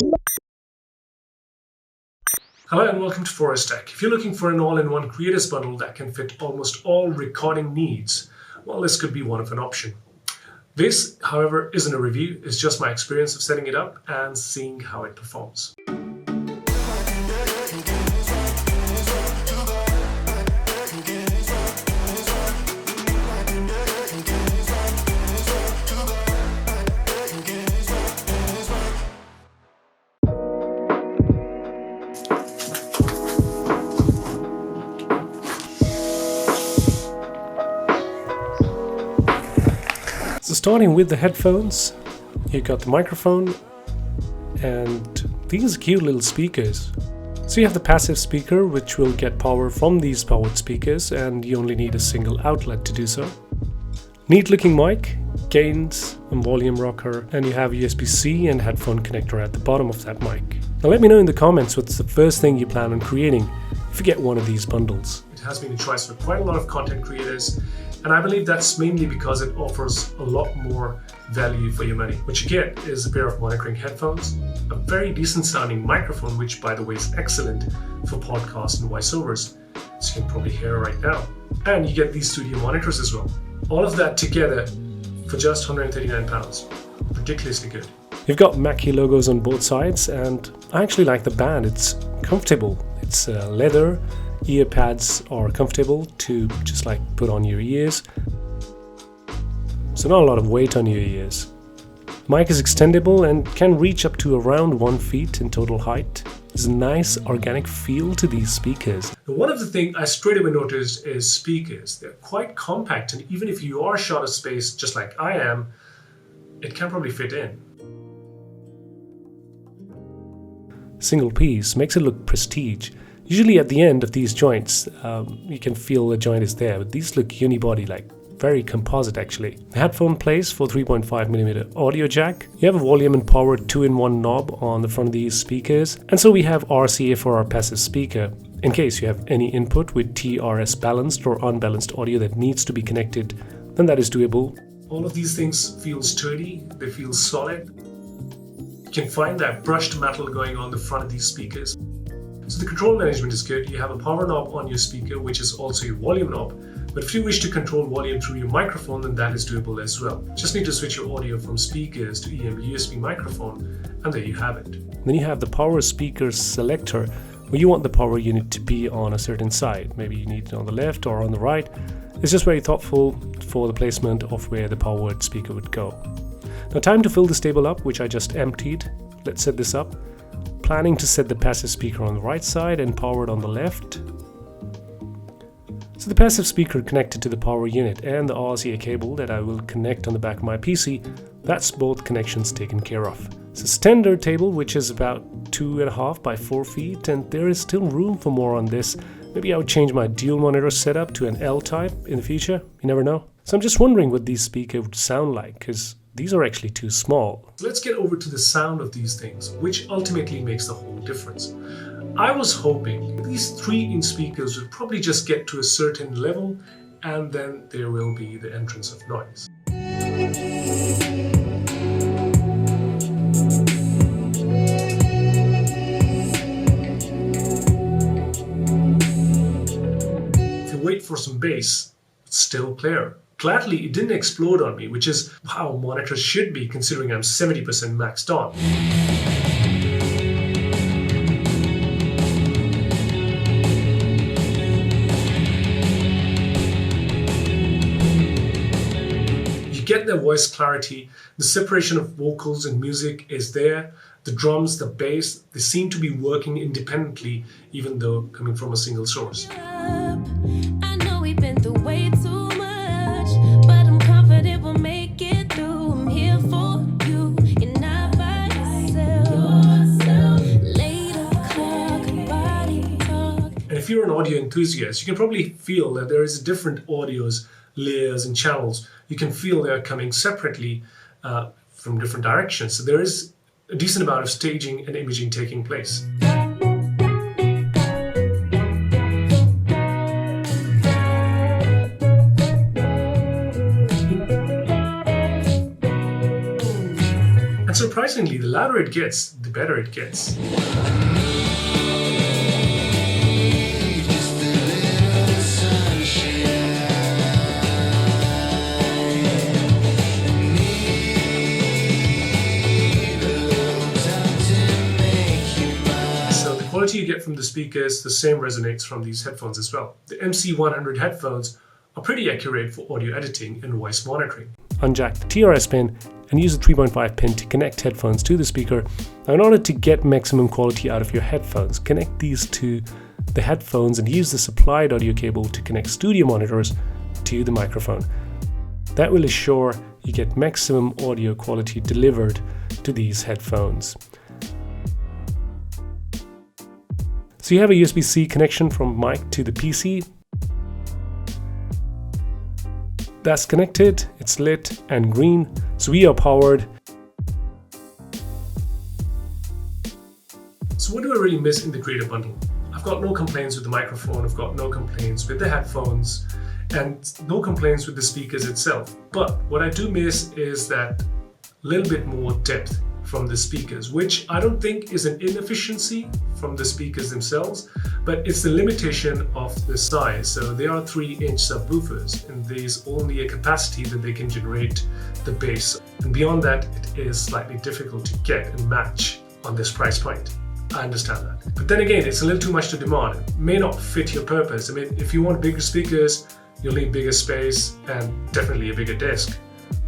Hello and welcome to Forest Tech. If you're looking for an all-in-one creators bundle that can fit almost all recording needs, well, this could be one of an option. This, however, isn't a review, it's just my experience of setting it up and seeing how it performs. So starting with the headphones, you got the microphone and these cute little speakers. So you have the passive speaker, which will get power from these powered speakers, and you only need a single outlet to do so. Neat looking mic, gains and volume rocker, and you have USB-C and headphone connector at the bottom of that mic. Now let me know in the comments what's the first thing you plan on creating if you get one of these bundles. It has been a choice for quite a lot of content creators, and I believe that's mainly because it offers a lot more value for your money. What you get is a pair of monitoring headphones, a very decent sounding microphone, which by the way is excellent for podcasts and voiceovers, as you can probably hear right now. And you get these studio monitors as well. All of that together for just £139. Ridiculously good. You've got Mackie logos on both sides, and I actually like the band. It's comfortable. It's leather. Ear pads are comfortable to just like put on your ears. So not a lot of weight on your ears. Mic is extendable and can reach up to around 1 feet in total height. There's a nice organic feel to these speakers. One of the things I straight away noticed is speakers. They're quite compact, and even if you are short of space just like I am, it can probably fit in. Single piece makes it look prestige. Usually at the end of these joints, you can feel the joint is there, but these look unibody, like very composite actually. The headphone place for 3.5mm audio jack. You have a volume and power 2-in-1 knob on the front of these speakers. And so we have RCA for our passive speaker, in case you have any input with TRS balanced or unbalanced audio that needs to be connected, then that is doable. All of these things feel sturdy, they feel solid. You can find that brushed metal going on the front of these speakers. So the control management is good. You have a power knob on your speaker, which is also your volume knob. But if you wish to control volume through your microphone, then that is doable as well. Just need to switch your audio from speakers to USB microphone, and there you have it. Then you have the power speaker selector, where you want the power unit to be on a certain side. Maybe you need it on the left or on the right. It's just very thoughtful for the placement of where the powered speaker would go. Now time to fill this table up, which I just emptied. Let's set this up. Planning to set the passive speaker on the right side and powered on the left. So the passive speaker connected to the power unit and the RCA cable that I will connect on the back of my PC, that's both connections taken care of. It's a standard table which is about 2.5 by 4 feet, and there is still room for more on this. Maybe I would change my dual monitor setup to an L type in the future, you never know. So I'm just wondering what these speakers would sound like, because these are actually too small. Let's get over to the sound of these things, which ultimately makes the whole difference. I was hoping these 3-inch speakers would probably just get to a certain level, and then there will be the entrance of noise. If you wait for some bass, it's still clear. Gladly, it didn't explode on me, which is how monitors should be considering I'm 70% maxed on. You get their voice clarity, the separation of vocals and music is there, the drums, the bass, they seem to be working independently even though coming from a single source. I know we've been through way too much, but I'm confident we'll make it through. I'm here for you, you're not by yourself. Later, clock, body talk. And if you're an audio enthusiast, you can probably feel that there is different audios, layers and channels. You can feel they are coming separately from different directions. So there is a decent amount of staging and imaging taking place. surprisingly, the louder it gets, the better it gets. The quality you get from the speakers, the same resonates from these headphones as well. The MC100 headphones are pretty accurate for audio editing and voice monitoring. Unjack the TRS pin and use the 3.5 pin to connect headphones to the speaker. Now, in order to get maximum quality out of your headphones, connect these to the headphones and use the supplied audio cable to connect studio monitors to the microphone. That will ensure you get maximum audio quality delivered to these headphones. So you have a USB-C connection from mic to the PC. That's connected, it's lit and green, so we are powered. So what do I really miss in the Creator Bundle? I've got no complaints with the microphone, I've got no complaints with the headphones, and no complaints with the speakers itself. But what I do miss is that little bit more depth from the speakers, which I don't think is an inefficiency from the speakers themselves, but it's the limitation of the size. So they are 3-inch subwoofers, and there's only a capacity that they can generate the bass. And beyond that, it is slightly difficult to get and match on this price point. I understand that. But then again, it's a little too much to demand. It may not fit your purpose. I mean, if you want bigger speakers, you'll need bigger space and definitely a bigger desk.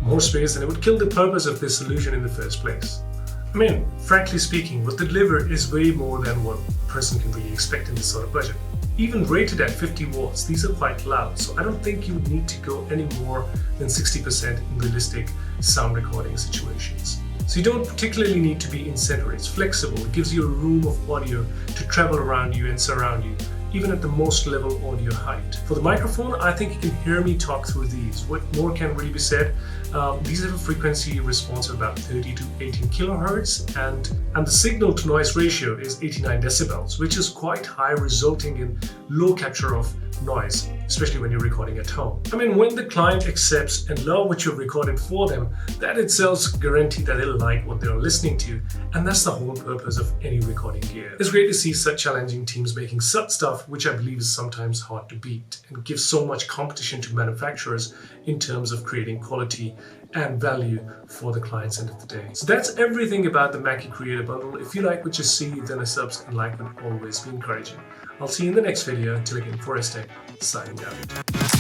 More space, and it would kill the purpose of this solution in the first place. I mean, frankly speaking, what they deliver is way more than what a person can really expect in this sort of budget. Even rated at 50 watts, these are quite loud, so I don't think you would need to go any more than 60% in realistic sound recording situations. So you don't particularly need to be in center. It's flexible, it gives you a room of audio to travel around you and surround you, even at the most level audio height. For the microphone, I think you can hear me talk through these. What more can really be said? These have a frequency response of about 30 to 18 kilohertz, and the signal to noise ratio is 89 decibels, which is quite high, resulting in low capture of noise, especially when you're recording at home. I mean, when the client accepts and loves what you've recorded for them, that itself guarantees that they'll like what they're listening to, and that's the whole purpose of any recording gear. It's great to see such challenging teams making such stuff, which I believe is sometimes hard to beat, and gives so much competition to manufacturers in terms of creating quality and value for the client's end of the day. So that's everything about the Mackie Creator Bundle. If you like what you see, then a subs and like would always be encouraging. I'll see you in the next video. Until again, Forrest, signing out.